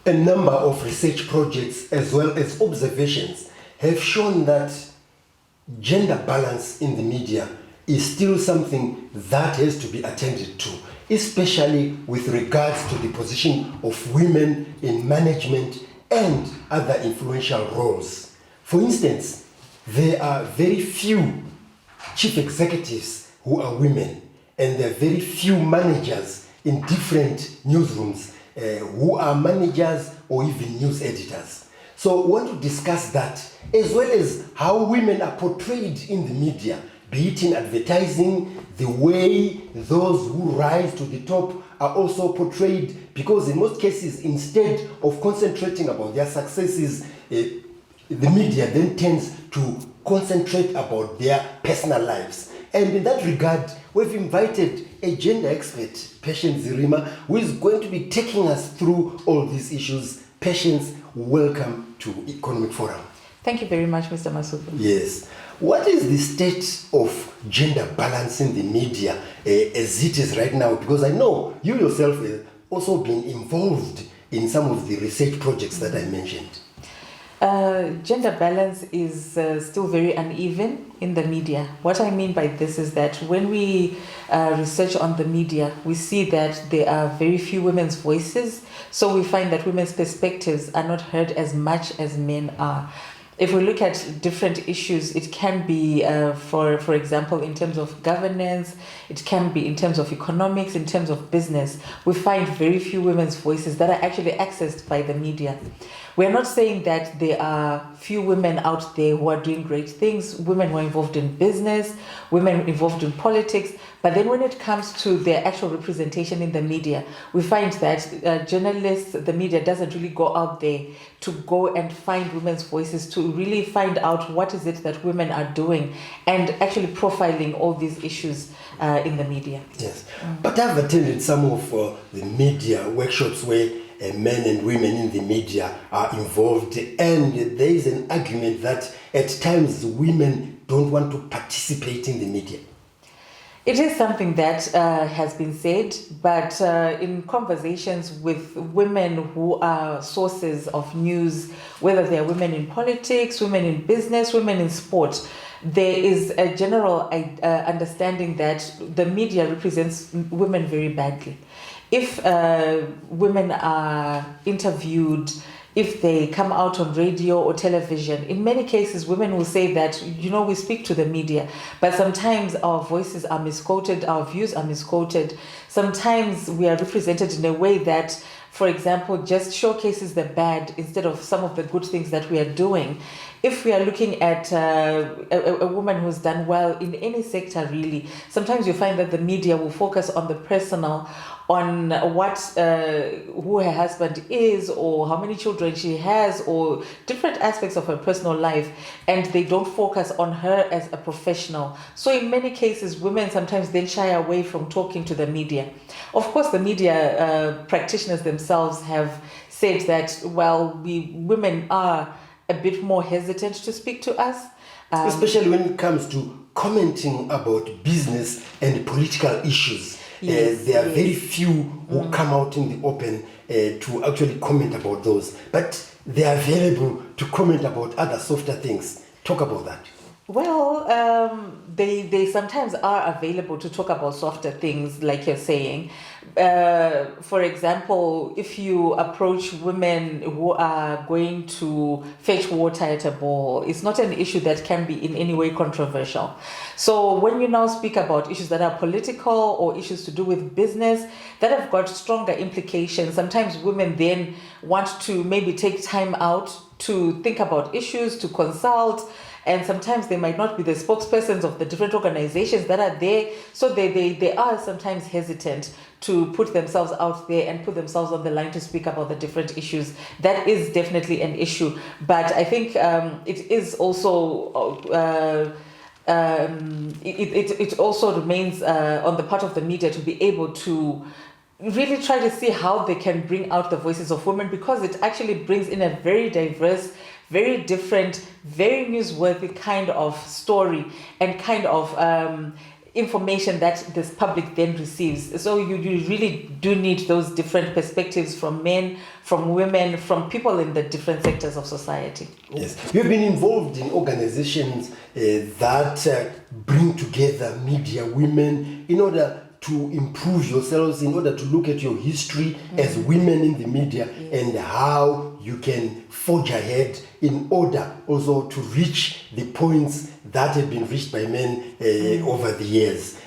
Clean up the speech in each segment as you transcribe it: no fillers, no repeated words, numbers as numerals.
A number of research projects as well as observations have shown that gender balance in the media is still something that has to be attended to, especially with regards to the position of women in management and other influential roles. For instance, there are very few chief executives who are women, and there are very few managers in different newsrooms who are managers or even news editors. So I want to discuss that, as well as how women are portrayed in the media, be it in advertising, the way those who rise to the top are also portrayed, because in most cases, instead of concentrating about their successes, the media then tends to concentrate about their personal lives. And in that regard, we've invited a gender expert, Patience Zirima, who is going to be taking us through all these issues. Patience, welcome to Economic Forum. Thank you very much, Mr. Masuku. Yes. What is the state of gender balance in the media as it is right now? Because I know you yourself have also been involved in some of the research projects that I mentioned. Gender balance is still very uneven in the media. What I mean by this is that when we research on the media, we see that there are very few women's voices. So we find that women's perspectives are not heard as much as men are. If we look at different issues, it can be, for example, in terms of governance, it can be in terms of economics, in terms of business. We find very few women's voices that are actually accessed by the media. We're not saying that there are few women out there who are doing great things, women who are involved in business, women involved in politics, but then when it comes to their actual representation in the media, we find that journalists, the media doesn't really go out there to go and find women's voices, to really find out what is it that women are doing and actually profiling all these issues in the media. Yes, but I've attended some of the media workshops where men and women in the media are involved, and there is an argument that at times women don't want to participate in the media. It is something that has been said, but in conversations with women who are sources of news, whether they are women in politics, women in business, women in sport, there is a general understanding that the media represents women very badly. If women are interviewed, if they come out on radio or television, in many cases, women will say that, we speak to the media, but sometimes our voices are misquoted, our views are misquoted. Sometimes we are represented in a way that, for example, just showcases the bad instead of some of the good things that we are doing. If we are looking at a woman who's done well in any sector, really, sometimes you find that the media will focus on the personal, on who her husband is, or how many children she has, or different aspects of her personal life, and they don't focus on her as a professional. So in many cases, women sometimes then shy away from talking to the media. Of course, the media practitioners themselves have said that, women are a bit more hesitant to speak to us. Especially when it comes to commenting about business and political issues. There are very few who come out in the open to actually comment about those, but they are available to comment about other softer things. Talk about that. Well, they sometimes are available to talk about softer things, like you're saying. For example, if you approach women who are going to fetch water at a bowl, it's not an issue that can be in any way controversial. So when you now speak about issues that are political or issues to do with business that have got stronger implications, sometimes women then want to maybe take time out to think about issues, to consult. And sometimes they might not be the spokespersons of the different organizations that are there. So they are sometimes hesitant to put themselves out there and put themselves on the line to speak about the different issues. That is definitely an issue. But I think it is also... it also remains on the part of the media to be able to really try to see how they can bring out the voices of women, because it actually brings in a very diverse, very different, very newsworthy kind of story and kind of information that this public then receives. So you really do need those different perspectives from men, from women, from people in the different sectors of society. Yes, you've been involved in organizations that bring together media women in order to improve yourselves, in order to look at your history as women in the media, and how you can forge ahead in order also to reach the points that have been reached by men over the years.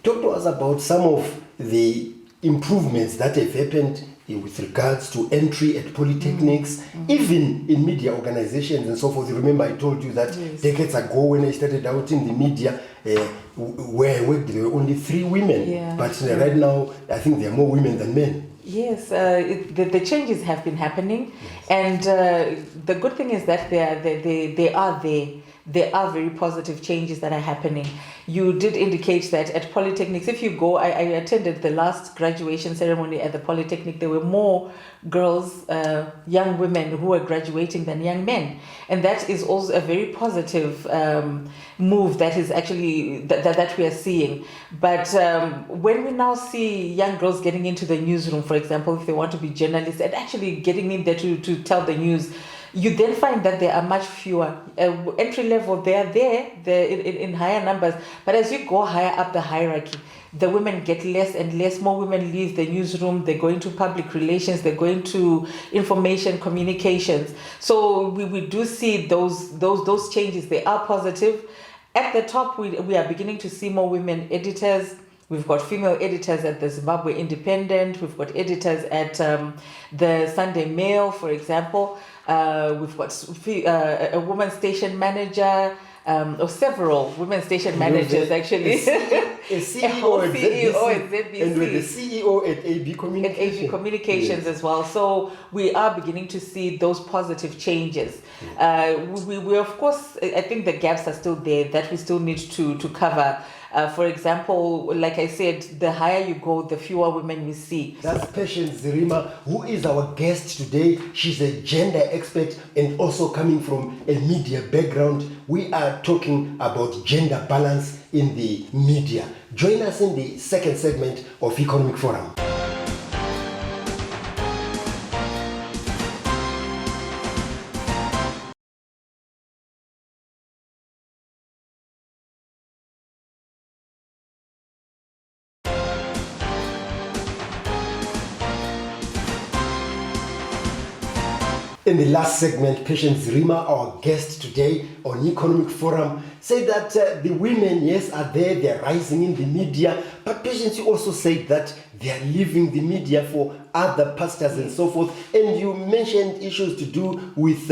Talk to us about some of the improvements that have happened with regards to entry at polytechnics, even in media organizations and so forth. You remember I told you that decades ago when I started out in the media, where I worked, there were only 3 women. But right now, I think there are more women than men. Yes, the changes have been happening, and the good thing is that they are there. There are very positive changes that are happening. You did indicate that at polytechnics, if you go, I attended the last graduation ceremony at the polytechnic. There were more girls, young women who were graduating than young men, and that is also a very positive move that is actually that we are seeing. But when we now see young girls getting into the newsroom, for example, if they want to be journalists and actually getting in there to tell the news, you then find that there are much fewer. Entry level, they are there in higher numbers, but as you go higher up the hierarchy, the women get less and less. More women leave the newsroom, they go into public relations, they go into information communications. So we do see those changes. They are positive. At the top, we are beginning to see more women editors. We've got female editors at the Zimbabwe Independent. We've got editors at the Sunday Mail, for example. We've got a woman station manager, or several women station managers, actually. A CEO at ZBC. And with the CEO at AB Communications. At AB Communications as well. So we are beginning to see those positive changes. We of course, I think the gaps are still there that we still need to cover. For example, like I said, the higher you go, the fewer women we see. That's Patience Zirima, who is our guest today. She's a gender expert and also coming from a media background. We are talking about gender balance in the media. Join us in the second segment of Economic Forum. In the last segment, Patience Zirima, our guest today on Economic Forum, said that the women, yes, are there, they're rising in the media, but Patience, you also said that they are leaving the media for other pastors and so forth, and you mentioned issues to do with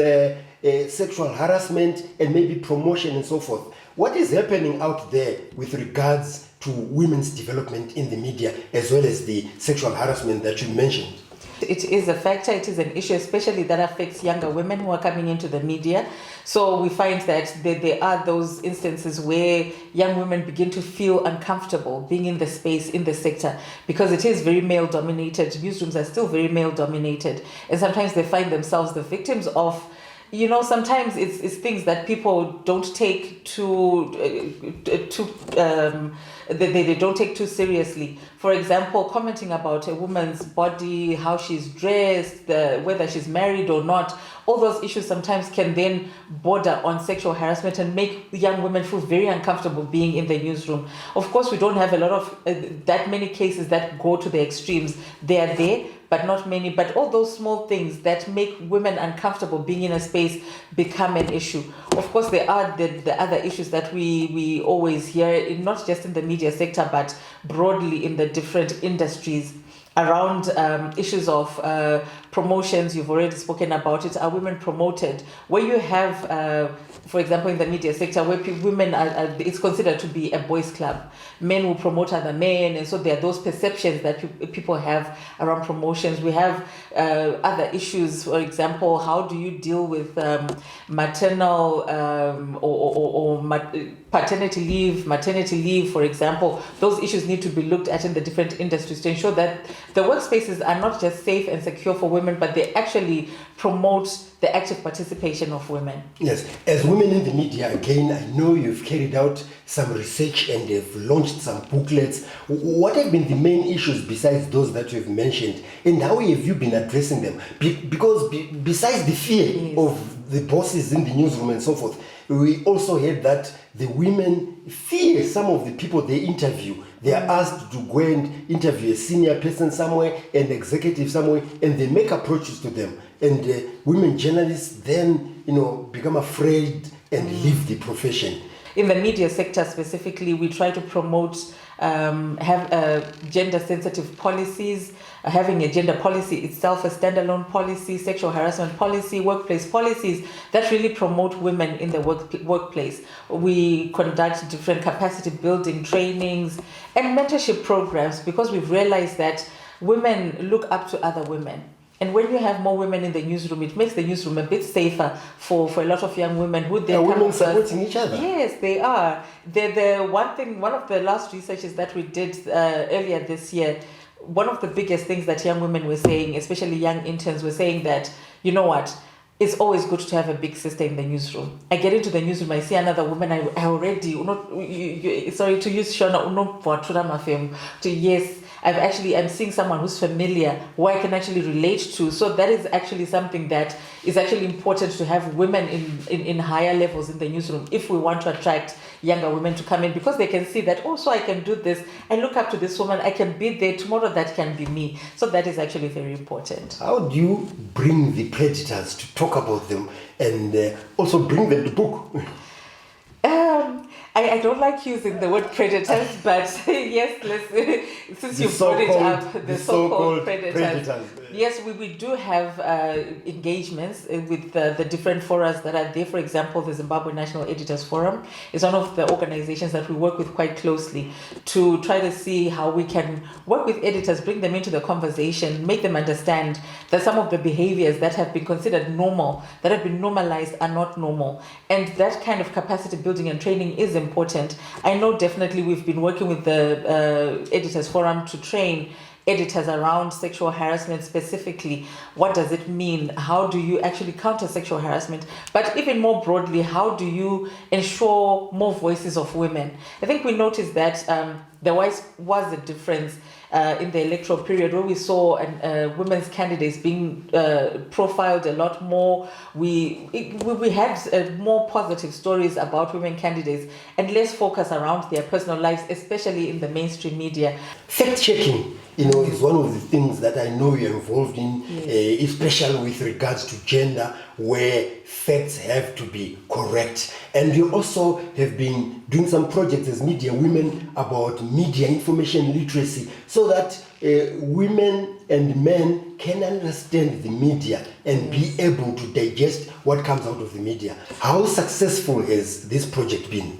sexual harassment and maybe promotion and so forth. What is happening out there with regards to women's development in the media, as well as the sexual harassment that you mentioned? It is a factor, it is an issue, especially that affects younger women who are coming into the media. So we find that there are those instances where young women begin to feel uncomfortable being in the space, in the sector, because it is very male dominated. Newsrooms are still very male dominated. And sometimes they find themselves the victims of, sometimes it's things that people don't take they don't take too seriously. For example, commenting about a woman's body, how she's dressed, whether she's married or not, all those issues sometimes can then border on sexual harassment and make young women feel very uncomfortable being in the newsroom. Of course, we don't have a lot of that many cases that go to the extremes. They are there, but not many. But all those small things that make women uncomfortable being in a space become an issue. Of course, there are the other issues that we always hear, not just in the media sector, but broadly in the different industries around issues of promotions. You've already spoken about it. Are women promoted? Where you have, for example, in the media sector, where women it's considered to be a boys' club. Men will promote other men, and so there are those perceptions that people have around promotions. We have other issues. For example, how do you deal with maternal or paternity leave, maternity leave, for example? Those issues need to be looked at in the different industries to ensure that the workspaces are not just safe and secure for women, but they actually promote the active participation of women. Yes, as women in the media, again, I know you've carried out some research and have launched some booklets. What have been the main issues besides those that you've mentioned, and how have you been addressing them? Because besides the fear of the bosses in the newsroom and so forth, we also heard that the women fear some of the people they interview. They are asked to go and interview a senior person somewhere, an executive somewhere, and they make approaches to them. And women journalists then, become afraid and leave the profession. In the media sector specifically, we try to promote, have gender-sensitive policies, having a gender policy itself, a standalone policy, sexual harassment policy, workplace policies that really promote women in the workplace. We conduct different capacity building trainings and mentorship programs because we've realized that women look up to other women. And when you have more women in the newsroom, it makes the newsroom a bit safer for a lot of young women who they women supporting each other. Yes, they are. One of the last researches that we did earlier this year, one of the biggest things that young women were saying, especially young interns, were saying that, you know what, it's always good to have a big sister in the newsroom. I get into the newsroom, I see another woman, I already, sorry to use Shona, yes, I'm seeing someone who's familiar, who I can actually relate to. So that is actually something that is actually important to have women in higher levels in the newsroom if we want to attract younger women to come in, because they can see that, so I can do this. I look up to this woman, I can be there tomorrow, that can be me. So that is actually very important. How do you bring the predators to talk about them and also bring them to book? I don't like using the word predators, but yes, since you brought it up, the so-called predators. Yes, we do have engagements with the different forums that are there. For example, the Zimbabwe National Editors Forum is one of the organizations that we work with quite closely to try to see how we can work with editors, bring them into the conversation, make them understand that some of the behaviors that have been considered normal, that have been normalized, are not normal. And that kind of capacity building and training is important. I know definitely we've been working with the Editors Forum to train editors around sexual harassment specifically. What does it mean? How do you actually counter sexual harassment? But even more broadly, how do you ensure more voices of women? I think we noticed that there was a difference in the electoral period where we saw women's candidates being profiled a lot more. We had more positive stories about women candidates and less focus around their personal lives, especially in the mainstream media. Fact-checking, is one of the things that I know you're involved in, especially with regards to gender, where facts have to be correct. And you also have been doing some projects as media women about media information literacy, so that women and men can understand the media and be able to digest what comes out of the media. How successful has this project been?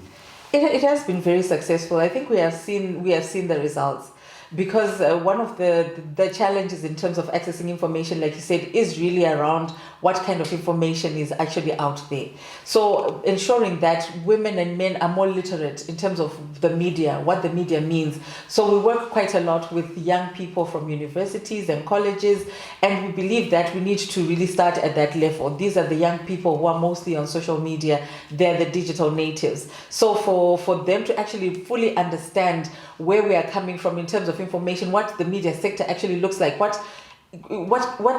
It has been very successful. I think we have seen the results. Because one of the challenges in terms of accessing information, like you said, is really around what kind of information is actually out there. So ensuring that women and men are more literate in terms of the media, what the media means. So we work quite a lot with young people from universities and colleges, and we believe that we need to really start at that level. These are the young people who are mostly on social media. They're the digital natives. So for them to actually fully understand where we are coming from in terms of information, what the media sector actually looks like, what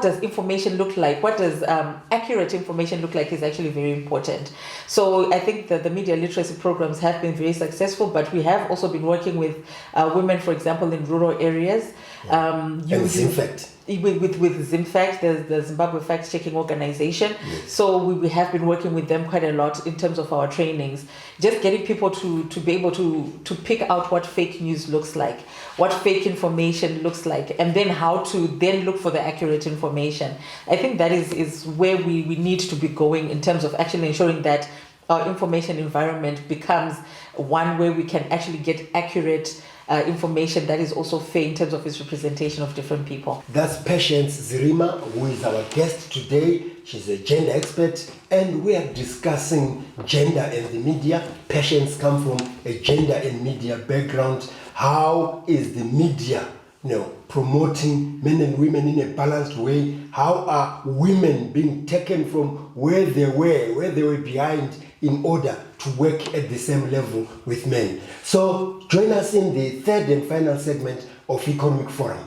does information look like, what does accurate information look like, is actually very important. So I think that the media literacy programs have been very successful, but we have also been working with women, for example, in rural areas. And ZimFact. With ZimFact, the Zimbabwe Fact-Checking Organization. Yes. So we have been working with them quite a lot in terms of our trainings, just getting people to be able to pick out what fake news looks like, what fake information looks like, and then how to then look for the accurate information. I think that is where we need to be going in terms of actually ensuring that our information environment becomes one where we can actually get accurate information that is also fair in terms of its representation of different people. That's Patience Zirima, who is our guest today. She's a gender expert, and we are discussing gender and the media. Patience comes from a gender and media background. How is the media promoting men and women in a balanced way? How are women being taken from where they were behind, in order to work at the same level with men? So join us in the third and final segment of Economic Forum.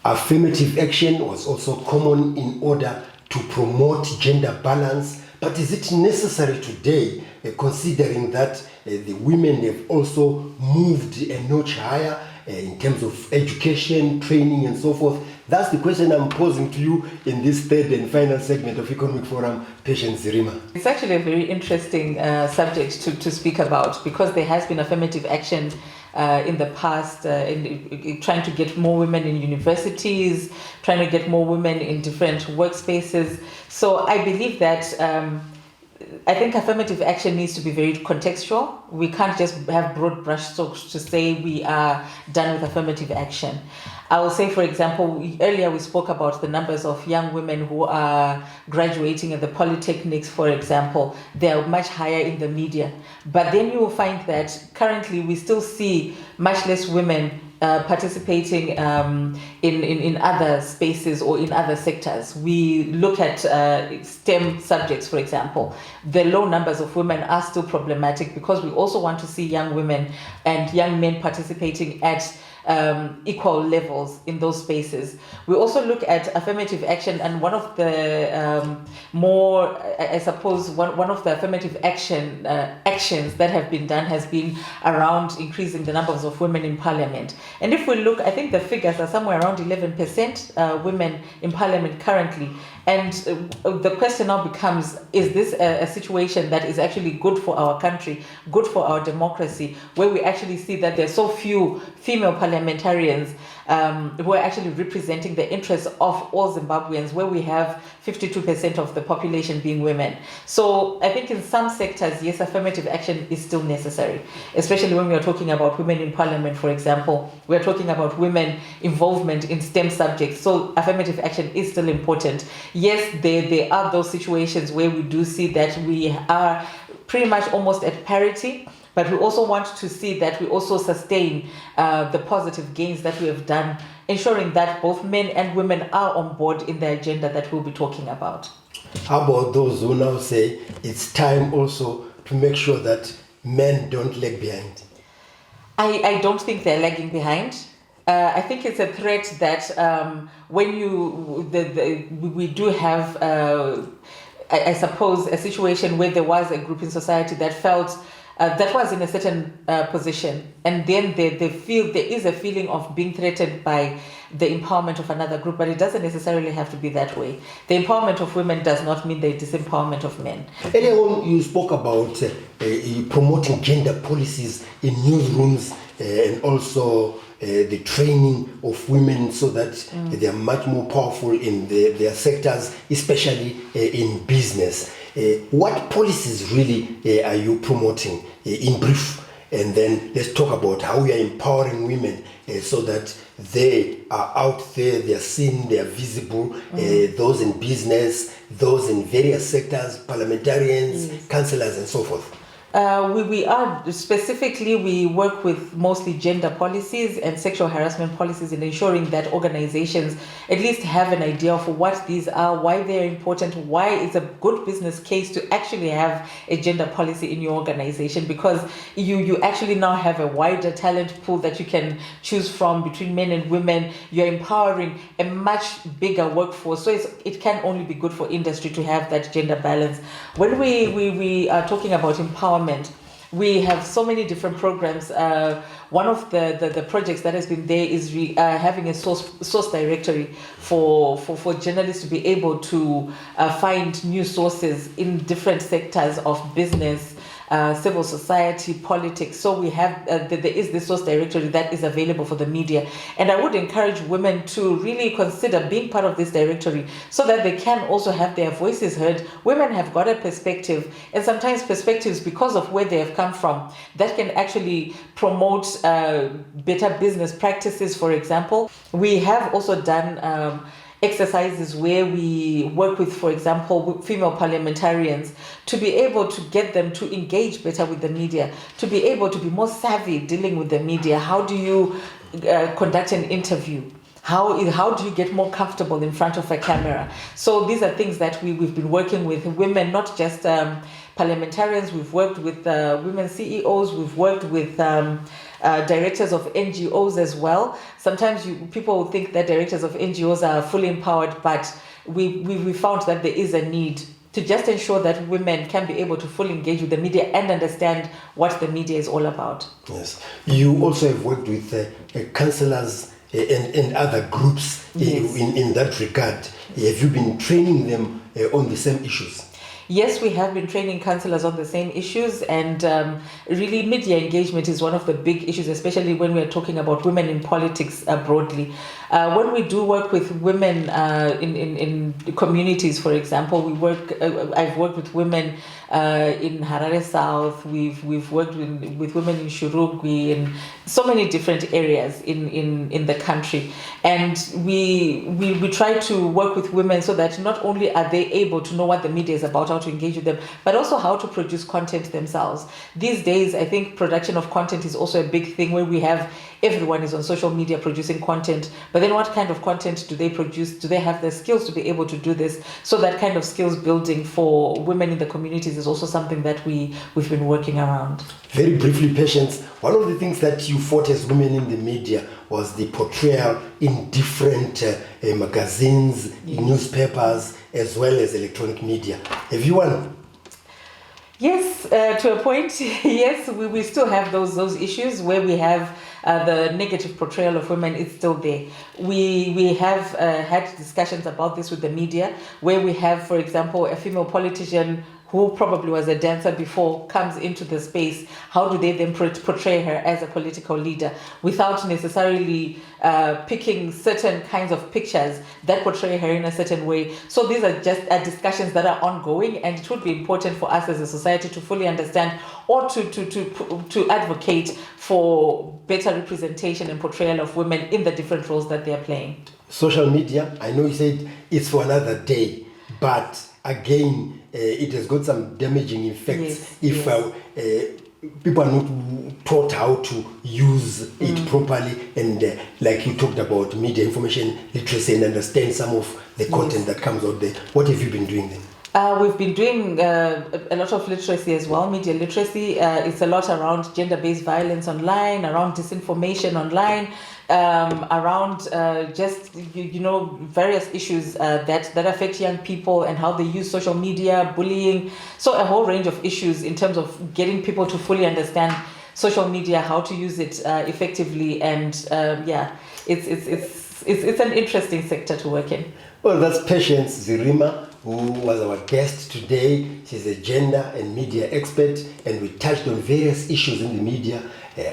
Affirmative action was also common in order to promote gender balance, but is it necessary today, considering that the women have also moved a notch higher in terms of education, training, and so forth? That's the question I'm posing to you in this third and final segment of Economic Forum. Patience Zirima. It's actually a very interesting subject to speak about, because there has been affirmative action in the past in trying to get more women in universities, trying to get more women in different workspaces. So I believe that I think affirmative action needs to be very contextual. We can't just have broad brushstrokes to say we are done with affirmative action. I will say, for example, earlier we spoke about the numbers of young women who are graduating at the polytechnics, for example. They are much higher in the media. But then you will find that currently we still see much less women participating in other spaces or in other sectors. We look at STEM subjects, for example. The low numbers of women are still problematic, because we also want to see young women and young men participating at equal levels in those spaces. We also look at affirmative action, and one of the more, I suppose, one of the affirmative actions that have been done has been around increasing the numbers of women in parliament. And if we look, I think the figures are somewhere around 11% women in parliament currently. And the question now becomes, is this a situation that is actually good for our country, good for our democracy, where we actually see that there's so few female parliamentarians who are actually representing the interests of all Zimbabweans, where we have 52% of the population being women. So I think in some sectors, yes, affirmative action is still necessary, especially when we are talking about women in parliament, for example. We are talking about women involvement in STEM subjects. So affirmative action is still important. Yes, there are those situations where we do see that we are pretty much almost at parity, but we also want to see that we also sustain the positive gains that we have done, ensuring that both men and women are on board in the agenda that we'll be talking about. How about those who now say it's time also to make sure that men don't lag behind? I don't think they're lagging behind. I think it's a threat that when we do have, I suppose, a situation where there was a group in society that felt that was in a certain position, and then they feel there is a feeling of being threatened by the empowerment of another group, but it doesn't necessarily have to be that way. The empowerment of women does not mean the disempowerment of men. Earlier on, you spoke about promoting gender policies in newsrooms and also the training of women so that they are much more powerful in their sectors, especially in business. What policies really are you promoting in brief? And then let's talk about how we are empowering women so that they are out there, they are seen, they are visible, those in business, those in various sectors, parliamentarians, councillors, and so forth. We are specifically, we work with mostly gender policies and sexual harassment policies in ensuring that organizations at least have an idea of what these are, why they're important, why it's a good business case to actually have a gender policy in your organization, because you actually now have a wider talent pool that you can choose from between men and women. You're empowering a much bigger workforce, so it can only be good for industry to have that gender balance. When we are talking about empowerment, we have so many different programs. One of the projects that has been there is having a source directory for journalists to be able to find new sources in different sectors of business, civil society, politics. So we have, there is this source directory that is available for the media. And I would encourage women to really consider being part of this directory so that they can also have their voices heard. Women have got a perspective, and sometimes perspectives, because of where they have come from, that can actually promote better business practices, for example. We have also done exercises where we work with, for example, female parliamentarians to be able to get them to engage better with the media, to be able to be more savvy dealing with the media. How do you conduct an interview? How do you get more comfortable in front of a camera? So these are things that we've been working with women, not just parliamentarians. We've worked with women CEOs. We've worked with directors of NGOs as well. Sometimes people think that directors of NGOs are fully empowered, but we found that there is a need to just ensure that women can be able to fully engage with the media and understand what the media is all about. Yes. You also have worked with councillors and other groups in that regard. Have you been training them on the same issues? Yes, we have been training councillors on the same issues, and really media engagement is one of the big issues, especially when we're talking about women in politics broadly. When we do work with women in communities, for example, I've worked with women in Harare South. We've worked with women in Shurugwi, in so many different areas in the country, and we try to work with women so that not only are they able to know what the media is about, how to engage with them, but also how to produce content themselves. These days, I think production of content is also a big thing, where we have everyone is on social media producing content, but then what kind of content do they produce? Do they have the skills to be able to do this? So that kind of skills building for women in the communities is also something that we've been working around. Very briefly, Patience, one of the things that you fought as women in the media was the portrayal in different magazines, newspapers, as well as electronic media. Have you won? Yes, to a point. Yes, we still have those issues where we have the negative portrayal of women is still there. We have had discussions about this with the media, where we have, for example, a female politician who probably was a dancer before comes into the space. How do they then portray her as a political leader without necessarily picking certain kinds of pictures that portray her in a certain way? So these are just discussions that are ongoing, and it would be important for us as a society to fully understand, or to advocate for better representation and portrayal of women in the different roles that they are playing. Social media, I know you said it's for another day, but again, it has got some damaging effects if people are not taught how to use it properly, and like you talked about media information literacy, and understand some of the content that comes out there. What have you been doing then? We've been doing a lot of literacy as well, media literacy. It's a lot around gender-based violence online, around disinformation online, around just various issues that affect young people and how they use social media, bullying. So a whole range of issues in terms of getting people to fully understand social media, how to use it effectively, and it's an interesting sector to work in. Well, that's Patience Zirima, who was our guest today. She's a gender and media expert, and we touched on various issues in the media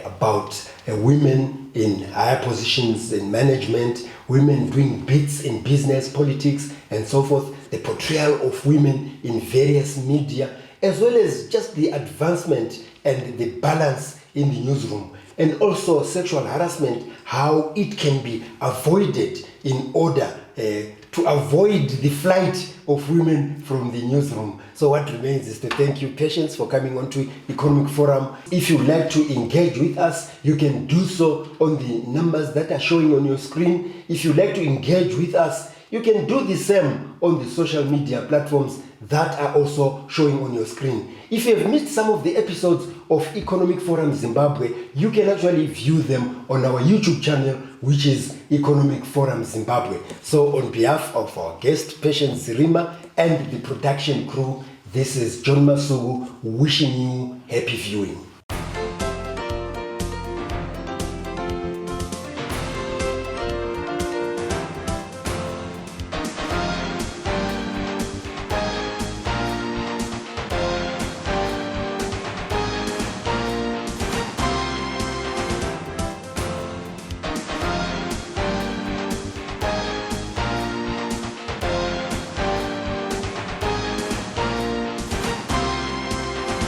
about women in higher positions in management, women doing bits in business, politics, and so forth, the portrayal of women in various media, as well as just the advancement and the balance in the newsroom, and also sexual harassment, how it can be avoided in order to avoid the flight of women from the newsroom. So what remains is to thank you, Patience, for coming on to Economic Forum. If you'd like to engage with us, you can do so on the numbers that are showing on your screen. If you'd like to engage with us, you can do the same on the social media platforms that are also showing on your screen. If you have missed some of the episodes of Economic Forum Zimbabwe, you can actually view them on our YouTube channel, which is Economic Forum Zimbabwe. So on behalf of our guest, Patience Zirima, and the production crew, this is John Masugu wishing you happy viewing.